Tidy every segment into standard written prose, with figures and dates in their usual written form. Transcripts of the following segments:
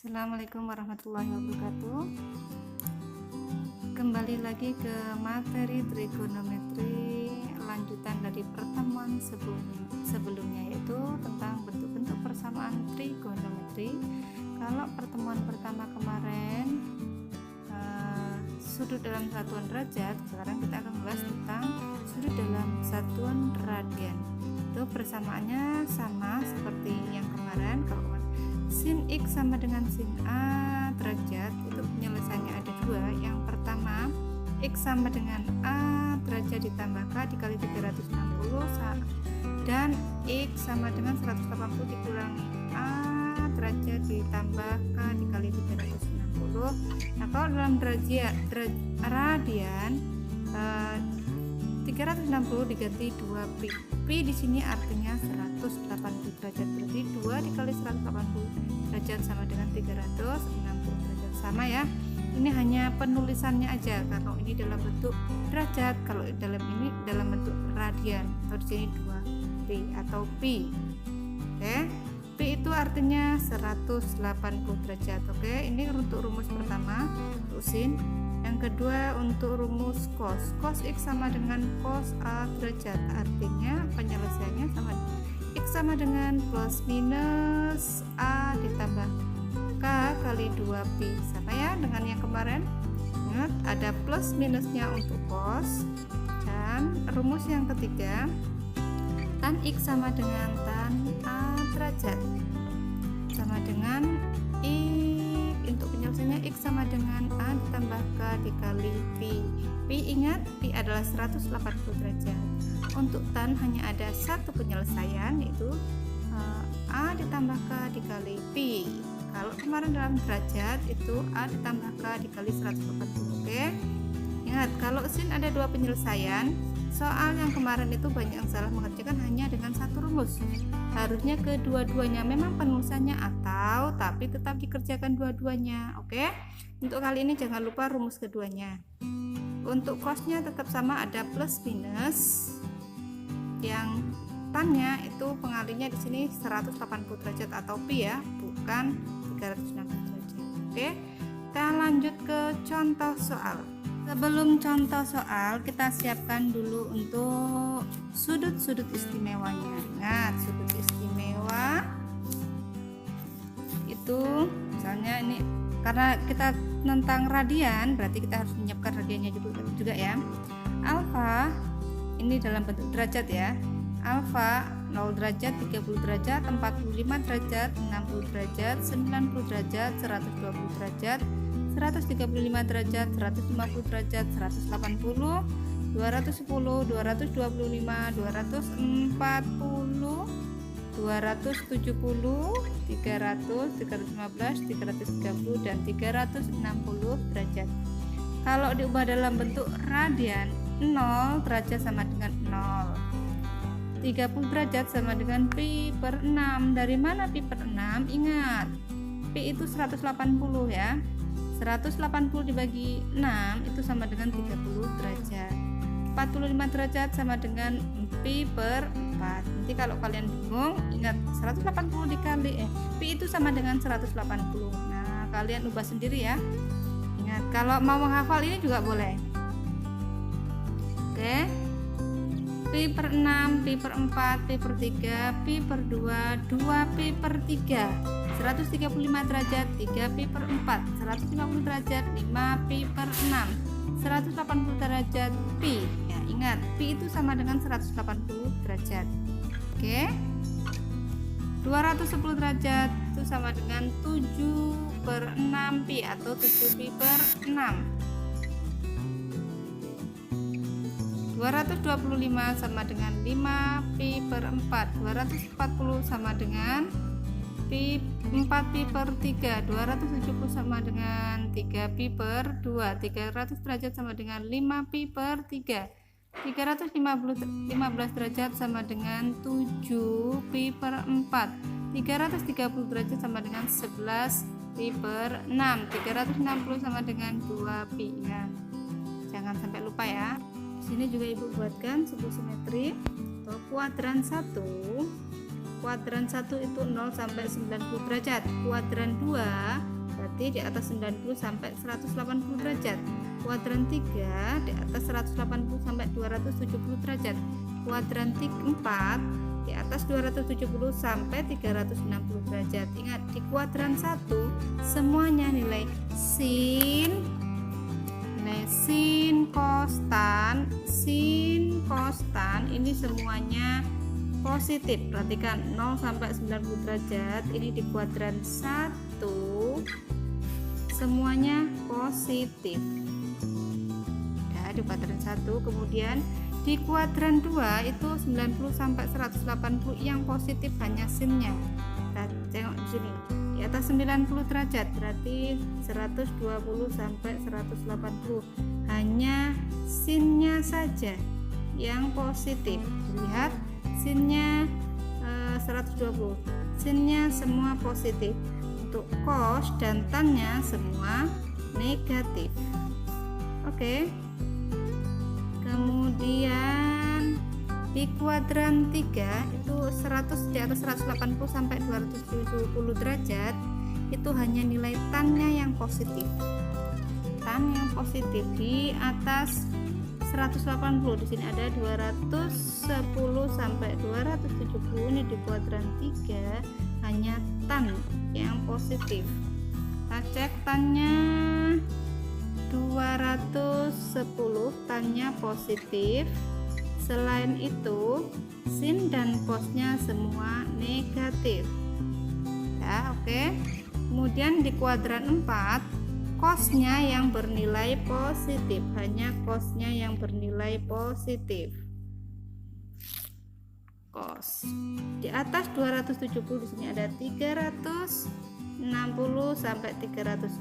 Assalamualaikum warahmatullahi wabarakatuh. Kembali lagi ke materi trigonometri lanjutan dari pertemuan sebelumnya, yaitu tentang bentuk-bentuk persamaan trigonometri. Kalau pertemuan pertama kemarin sudut dalam satuan derajat, sekarang kita akan membahas tentang sudut dalam satuan radian. Itu persamaannya sama seperti yang kemarin. Kalau sin X sama dengan sin A derajat, itu penyelesaiannya ada dua. Yang pertama, X sama dengan A derajat ditambah K dikali 360, dan X sama dengan 180 dikurangi A derajat ditambah K dikali 360. Nah, kalau dalam radian 360 diganti 2 pi. Pi di sini artinya 180 derajat, berarti 2 dikali 180 derajat sama dengan 360 derajat. Sama ya. Ini hanya penulisannya aja, karena ini dalam bentuk derajat, kalau ini dalam bentuk radian, atau di sini 2 pi atau pi. Oke. Pi itu artinya 180 derajat. Oke, ini untuk rumus pertama untuk sin. Yang kedua untuk rumus cos. Cos X sama dengan cos A derajat, artinya penyelesaiannya sama. X sama dengan plus minus A ditambah K kali 2pi. Sama ya dengan yang kemarin. Ingat, ada plus minusnya untuk cos. Dan rumus yang ketiga, tan X sama dengan tan A derajat, sama dengan untuk penyelesaiannya X sama dengan A ditambah K dikali pi. Pi, ingat, pi adalah 180 derajat. Untuk tan hanya ada satu penyelesaian, yaitu A ditambah K dikali pi. Kalau kemarin dalam derajat itu A ditambah K dikali 180. Oke. Ingat, kalau sin ada dua penyelesaian. Soal yang kemarin itu banyak yang salah mengerjakan hanya dengan satu rumus. Harusnya kedua-duanya, memang penulisannya atau, tapi tetap dikerjakan dua-duanya. Oke. Untuk kali ini jangan lupa rumus keduanya. Untuk cosnya tetap sama, ada plus minus. Yang tannya itu pengalinya di sini 180 derajat atau pi ya, bukan 360 derajat. Oke. Kita lanjut ke contoh soal. Sebelum contoh soal, kita siapkan dulu untuk sudut-sudut istimewanya. Ingat, sudut istimewa itu misalnya ini, karena kita tentang radian, berarti kita harus menyiapkan radiannya juga ya. Alfa ini dalam bentuk derajat ya. Alfa 0 derajat, 30 derajat, 45 derajat, 60 derajat, 90 derajat, 120 derajat, 135 derajat, 150 derajat, 180, 210, 225, 240, 270, 300, 315, 330, dan 360 derajat. Kalau diubah dalam bentuk radian, 0 derajat sama dengan 0, 30 derajat sama dengan pi per 6. Dari mana pi per 6? Ingat, pi itu 180 ya. 180 dibagi 6 itu sama dengan 30 derajat. 45 derajat sama dengan pi per 4. Nanti kalau kalian bingung, ingat 180 dikali pi itu sama dengan 180. Nah, kalian ubah sendiri ya. Ingat, kalau mau menghafal ini juga boleh. Oke. Pi per 6, pi per 4, pi per 3, pi per 2, 2 pi per 3, 135 derajat, 3 pi per 4, 150 derajat, 5 pi per 6, 180 derajat pi. Ya, ingat, pi itu sama dengan 180 derajat. Oke. 210 derajat itu sama dengan 7 per 6 pi atau 7 pi per 6. 225 sama dengan 5 pi per 4, 240 sama dengan 4 pi per 3, 270 sama dengan 3 pi per 2, 300 derajat sama dengan 5 pi per 3, 315 derajat sama dengan 7 pi per 4, 330 derajat sama dengan 11 pi per 6, 360 sama dengan 2 pi ya. Jangan sampai lupa ya. Sini juga ibu buatkan sebuah simetri atau kuadran 1. Kuadran 1 itu 0 sampai 90 derajat. Kuadran 2 berarti di atas 90 sampai 180 derajat. Kuadran 3 di atas 180 sampai 270 derajat. Kuadran 4 di atas 270 sampai 360 derajat. Ingat, di kuadran 1 semuanya nilai sin, kostan ini semuanya positif. Perhatikan 0 sampai 90 derajat ini di kuadran 1 semuanya positif ya, di kuadran 1. Kemudian di kuadran 2 itu 90 sampai 180 yang positif hanya sinnya. Kita tengok di sini di atas 90 derajat berarti 120 sampai 180 hanya sinnya saja yang positif. Lihat sinnya 120, sinnya semua positif. Untuk cos dan tannya semua negatif. Oke. Kemudian di kuadran 3 itu 100 di atas 180 sampai 270 derajat itu hanya nilai tannya yang positif. Tan yang positif di atas 180 di sini ada 210 sampai 270 ini di kuadran 3 hanya tan yang positif. Kita cek tannya 210 tannya positif. Selain itu sin dan cosnya semua negatif ya. Oke. Kemudian di kuadran 4 cosnya yang bernilai positif, hanya cosnya yang bernilai positif. Cos di atas 270 di sini ada 360 sampai 300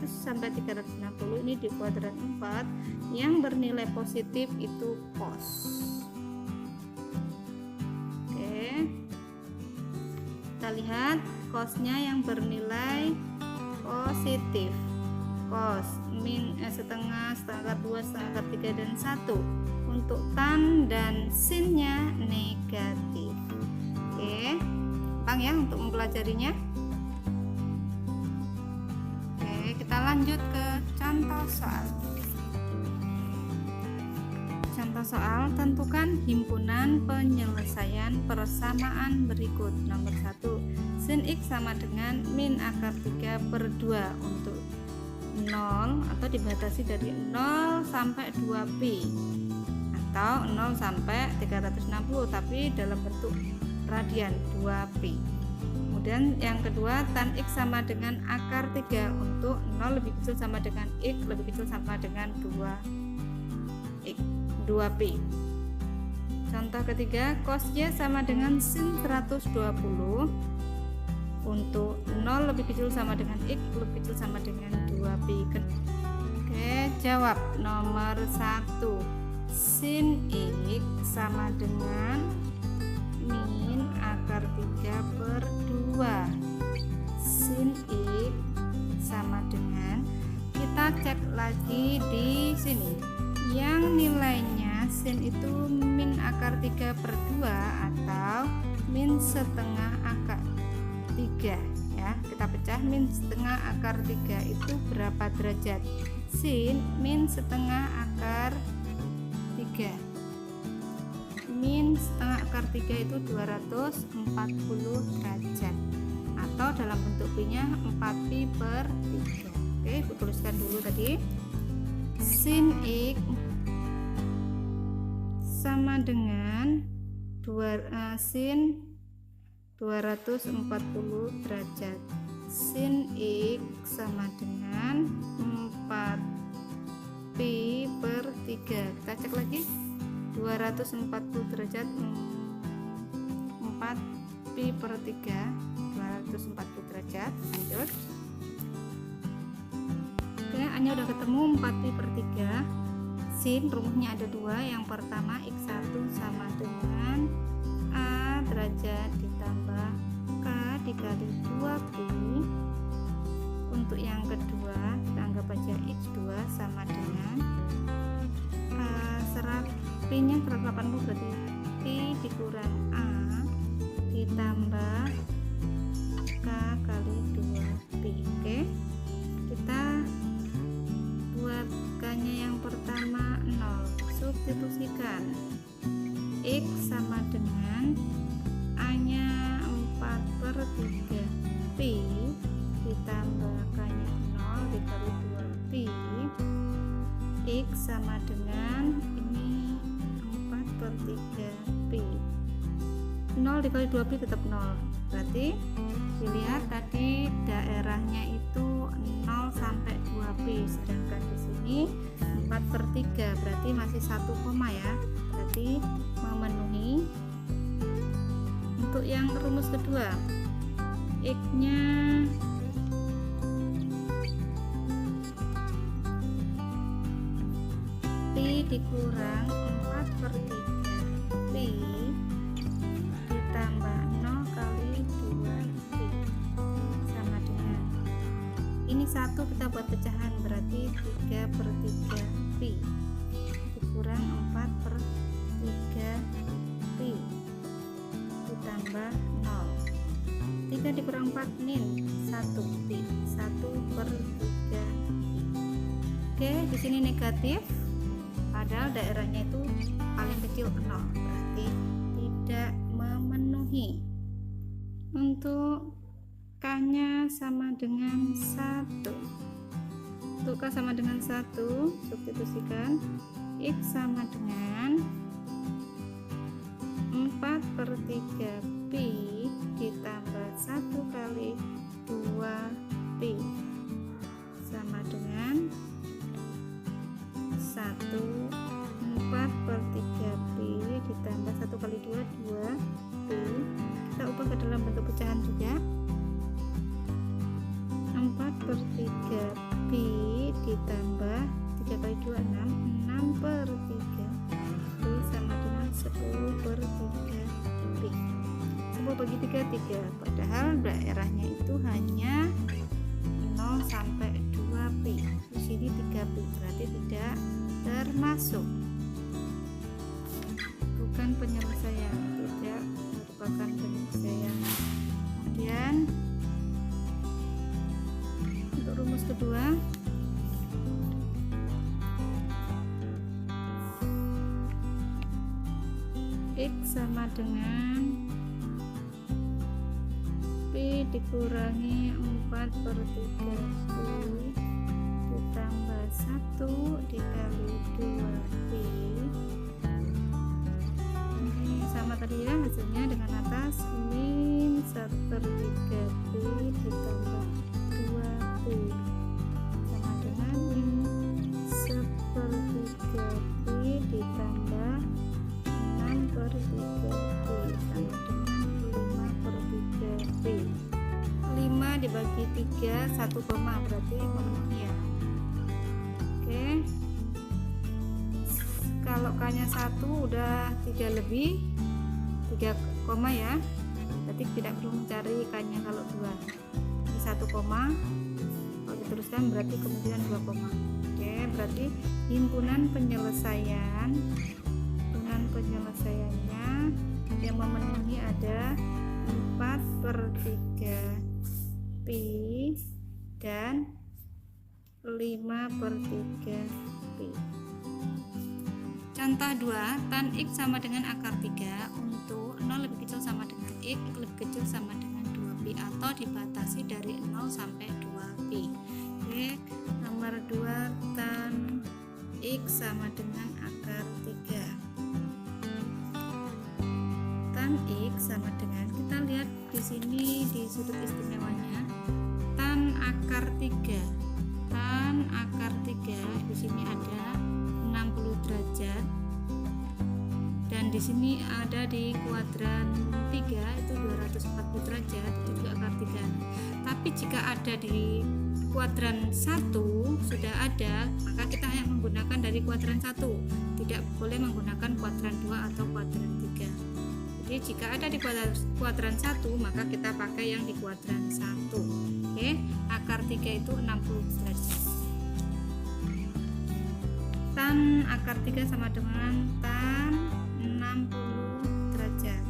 sampai 360 ini di kuadran 4 yang bernilai positif itu cos. Oke. Kita lihat cosnya yang bernilai positif. Cos min setengah, setengah akar 2, setengah akar 3 dan 1. Untuk tan dan sinnya negatif. Oke. Gampang ya untuk mempelajarinya. Oke, kita lanjut ke contoh soal. Contoh soal, tentukan himpunan penyelesaian persamaan berikut. Nomor 1, sin x sama dengan min akar 3/2 untuk 0 atau dibatasi dari 0 sampai 2pi atau 0 sampai 360 tapi dalam bentuk radian 2pi. Kemudian yang kedua, tan x sama dengan akar 3 untuk 0 lebih kecil sama dengan x lebih kecil sama dengan 2pi. Contoh ketiga, cos y sama dengan sin 120 untuk 0 lebih kecil sama dengan x lebih kecil sama dengan 2pi. Oke, jawab nomor 1. Sin x sama dengan min akar 3/2. Sin x sama dengan, kita cek lagi di sini. Yang nilainya sin itu min akar 3/2 atau min setengah akar 3 ya. Kita pecah min setengah akar 3 itu berapa derajat? Sin min setengah akar 3. Min setengah akar 3 itu 240 derajat atau dalam bentuk pi-nya 4pi/3. Oke, Ibu tuliskan dulu tadi. Sin x sama dengan sin 240 derajat. Sin x sama dengan 4pi/3. Kita cek lagi. 240 derajat 4pi/3. 240 derajat. Lanjut. Oke, hanya udah ketemu 4pi/3. Sin rumusnya ada 2. Yang pertama x1 sama dengan a derajat ditambah k dikali 2pi. Untuk yang kedua kita anggap aja x2 sama dengan pi-nya 180 berarti pi dikurang a ditambah k kali 2pi. Oke, sama dengan ini 4/3 pi. 0 dikali 2pi tetap 0. Berarti dilihat tadi daerahnya itu 0 sampai 2pi, sedangkan di sini 4/3, berarti masih 1 koma ya. Berarti memenuhi. Untuk yang rumus kedua, x-nya pi dikurang 4/3 pi ditambah 0 kali 2pi sama dengan ini 1 kita buat pecahan, berarti 3/3 pi dikurang 4/3 pi ditambah 0. 3 dikurang 4 min 1 pi, 1/3 pi. Oke, di sini negatif, padahal daerahnya itu paling kecil 0, berarti tidak memenuhi. Untuk k-nya sama dengan 1. Untuk k sama dengan 1, substitusikan x sama dengan 4/3 pi ditambah 1 kali 2 pi sama dengan 4/3 pi ditambah 1 kali 2 pi. Kita ubah ke dalam bentuk pecahan juga. 4/3 pi ditambah 3 kali 2 6, 6/3 pi sama dengan 10/3 pi. 10/3 3, padahal daerahnya itu hanya 0 sampai 2 pi. Di sini 3 pi, berarti tidak termasuk. Bukan penyelesaian, tidak merupakan penyelesaian. Kemudian untuk rumus kedua, x sama dengan pi dikurangi 4/3 pi ditambah 1 dikali 2 pi. Ini sama tadi ya, hasilnya dengan atas min 1/3 pi ditambah 2 pi sama dengan min 1/3 pi ditambah 6/3 pi sama dengan 5/3 pi. 5 dibagi 3 1 koma, berarti memenuhi ya. Oke, kalau k-nya 1 udah 3 lebih 3 koma ya, berarti tidak perlu mencari k-nya. Kalau 2 ini 1 koma, kalau diteruskan berarti kemungkinan 2 koma. Oke, berarti himpunan penyelesaiannya yang memenuhi ada 4/3 pi dan 5/3 pi. Contoh 2, tan x sama dengan akar 3 untuk 0 lebih kecil sama dengan x lebih kecil sama dengan 2pi atau dibatasi dari 0 sampai 2pi. Oke, nomor 2, tan x sama dengan akar 3. Tan x sama dengan, kita lihat di sini di sudut istimewanya, tan akar 3. Tan akar 3 di sini ada 60 derajat dan di sini ada di kuadran 3 itu 240 derajat, itu juga akar 3. Tapi jika ada di kuadran 1 sudah ada, maka kita hanya menggunakan dari kuadran 1, tidak boleh menggunakan kuadran 2 atau kuadran 3. Jadi jika ada di kuadran 1 maka kita pakai yang di kuadran 1. Oke, akar 3 itu 60 derajat. Tan akar 3 sama dengan tan 60 derajat.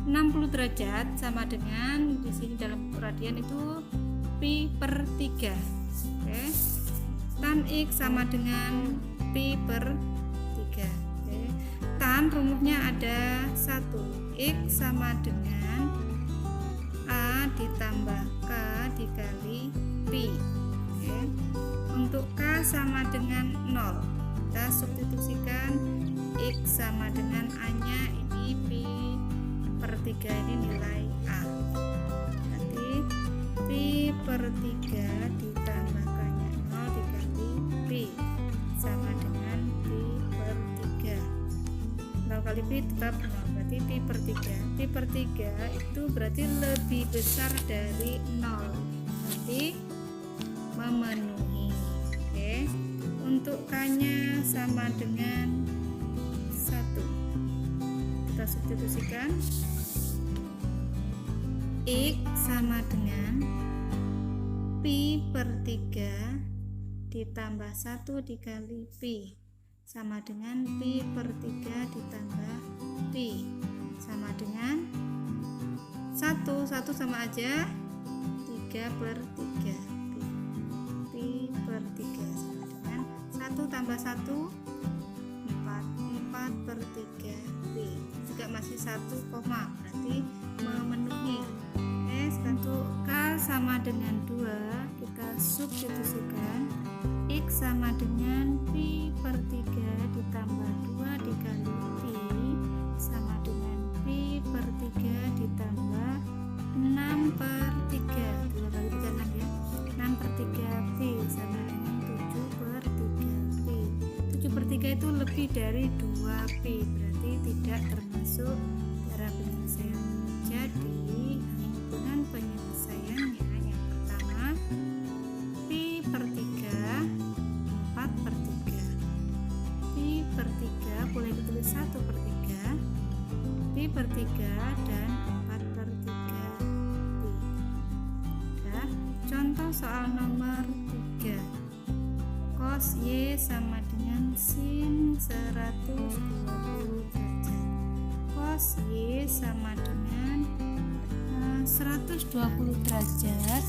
60 derajat sama dengan di sini dalam radian itu pi/3. Oke. Tan x sama dengan pi/3. Oke. Tan rumusnya ada 1. X sama dengan A ditambah K dikali pi. Oke. Untuk K sama dengan 0. kita substitusikan X sama dengan A nya, ini pi per 3, ini nilai A. Berarti pi per 3 ditambahkannya 0 dikali pi sama dengan pi per 3. 0 kali pi tetap 0, berarti pi per 3. Pi per 3 itu berarti lebih besar dari 0, berarti memenuhi. Oke, untuk K-nya sama dengan 1. Kita substitusikan X sama dengan pi per 3 ditambah 1 dikali pi sama dengan pi per 3 ditambah pi sama dengan 1 sama aja 3 per 3 pi per 3 sama dengan 1 tambah 1 4 per 3 pi juga masih 1 koma, berarti memenuhi. Oke, untuk K sama dengan 2 kita substitusikan X sama dengan pi per 3 ditambah 2 dikali pi sama dengan pi per 3 ditambah 6 per 3, 2 kali 3 6 ya, 6 per 3 pi sama dengan 7 per 3 pi. 7 per 3 itu lebih dari 2 pi, berarti tidak termasuk cara penyelesaian. Jadi hitungan penyelesaiannya yang pertama pi per 3 4 per 3, pi per 3 boleh ditulis 1 per 3, pi per 3 dan 4 per 3 pi. Ya, contoh soal nomor 3, cos Y sama dengan sin 120 derajat. Cos Y sama dengan 120 derajat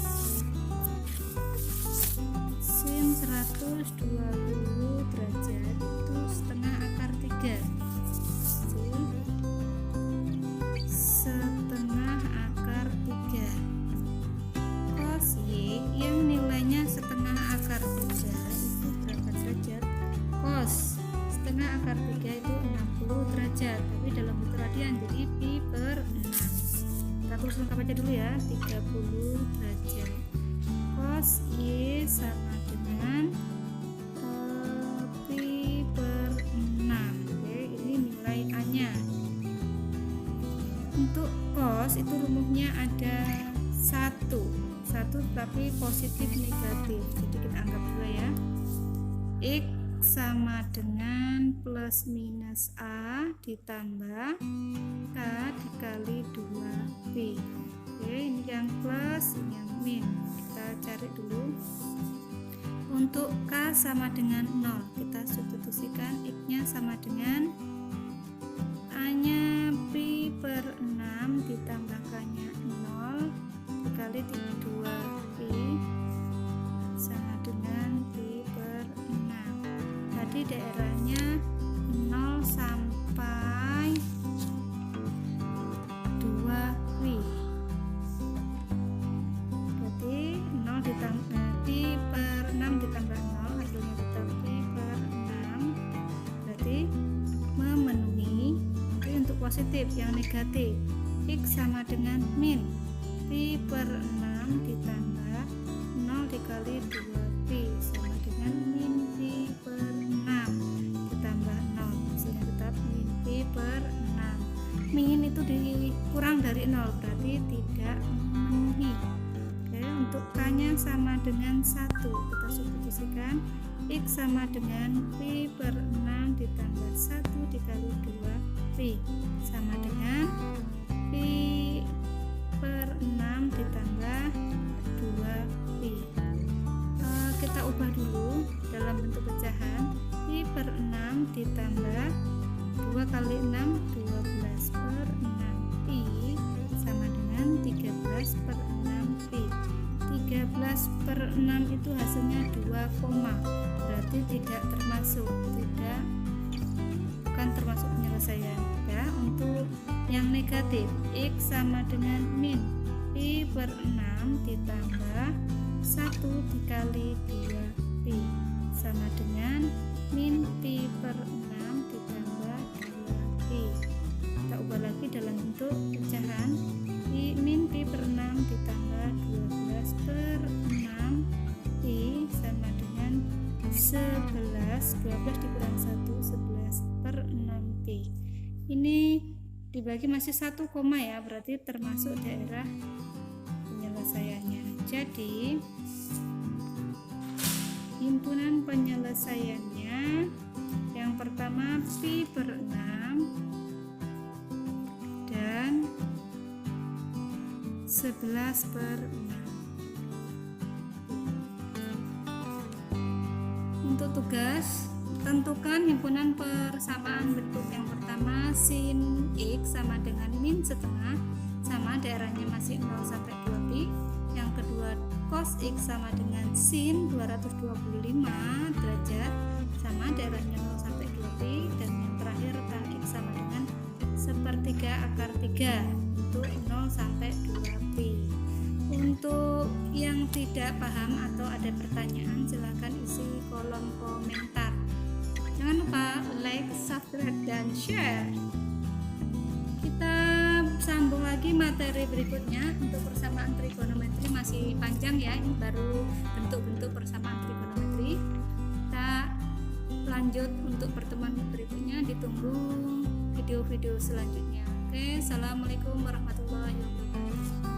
sin 120 derajat itu setengah akar 3. Sin setengah akar 3. Cos Y yang nilainya setengah akar 3 itu berapa derajat? Cos setengah akar 3 itu 60 derajat, tapi dalam bentuk radian, jadi pi per 6. Kita tulis lengkap aja dulu ya, 30 derajat. Cos Y sama dengan pi per 6. Oke, ini nilai A nya. Untuk cos itu rumusnya ada 1 tapi positif negatif, jadi kita anggap dulu ya. X sama dengan plus minus A ditambah K dikali 2pi. Oke, ini yang plus, ini yang min. Kita cari dulu. Untuk K sama dengan 0, kita substitusikan X nya sama dengan A nya pi per 6 ditambahkannya 0 dikali 2pi sama dengan pi per 6. Tadi daerahnya 0 sampai 2pi. Berarti 0 ditambah pi per 6 ditambah 0 hasilnya tetap pi per 6. Berarti memenuhi. Jadi untuk positif, yang negatif X sama dengan min pi per 6 ditambah 0 dikali 2pi sama dengan min pi per 6 ditambah 0, hasilnya tetap min pi per 6. Min itu dikurang dari 0, berarti tidak memenuhi. Oke, untuk K nya sama dengan 1, kita substitusikan X sama dengan pi per 6 ditambah 1 dikali 2pi sama dengan pi per 6 ditambah 2pi. Kita ubah dulu dalam bentuk pecahan. Pi per 6 ditambah 2 kali 6 12 per 6pi sama dengan 13 per 6pi. 13 per 6 itu hasilnya 2 koma, berarti tidak termasuk, bukan termasuk penyelesaian ya. Untuk yang negatif X sama dengan min pi per 6 ditambah 1 dikali 2pi sama dengan min pi per 6 ditambah 2pi. Kita ubah lagi dalam bentuk pecahan. Min pi per 6 ditambah 12 per 6 pi sama dengan 11. 12 dikurang 1, 11 per 6 pi. Ini dibagi masih 1 koma ya, berarti termasuk daerah penyelesaiannya. Jadi himpunan penyelesaiannya yang pertama pi per 6 dan 11 per 6. Untuk tugas, tentukan himpunan persamaan bentuk. Yang pertama sin X sama dengan min setengah, sama daerahnya masih 0 sampai 2pi. Yang kedua cos X sama dengan sin 225 derajat, sama daerahnya 0 sampai 2pi. Dan yang terakhir tan X sama dengan sepertiga akar 3 untuk 0 sampai 2pi. Untuk yang tidak paham atau ada pertanyaan, silahkan isi kolom komentar. Jangan lupa like, subscribe, dan share. Kita sambung lagi materi berikutnya. Untuk persamaan trigonometri masih panjang ya, ini baru bentuk-bentuk persamaan trigonometri. Kita lanjut untuk pertemuan berikutnya, ditunggu video-video selanjutnya. Oke, assalamualaikum warahmatullahi wabarakatuh.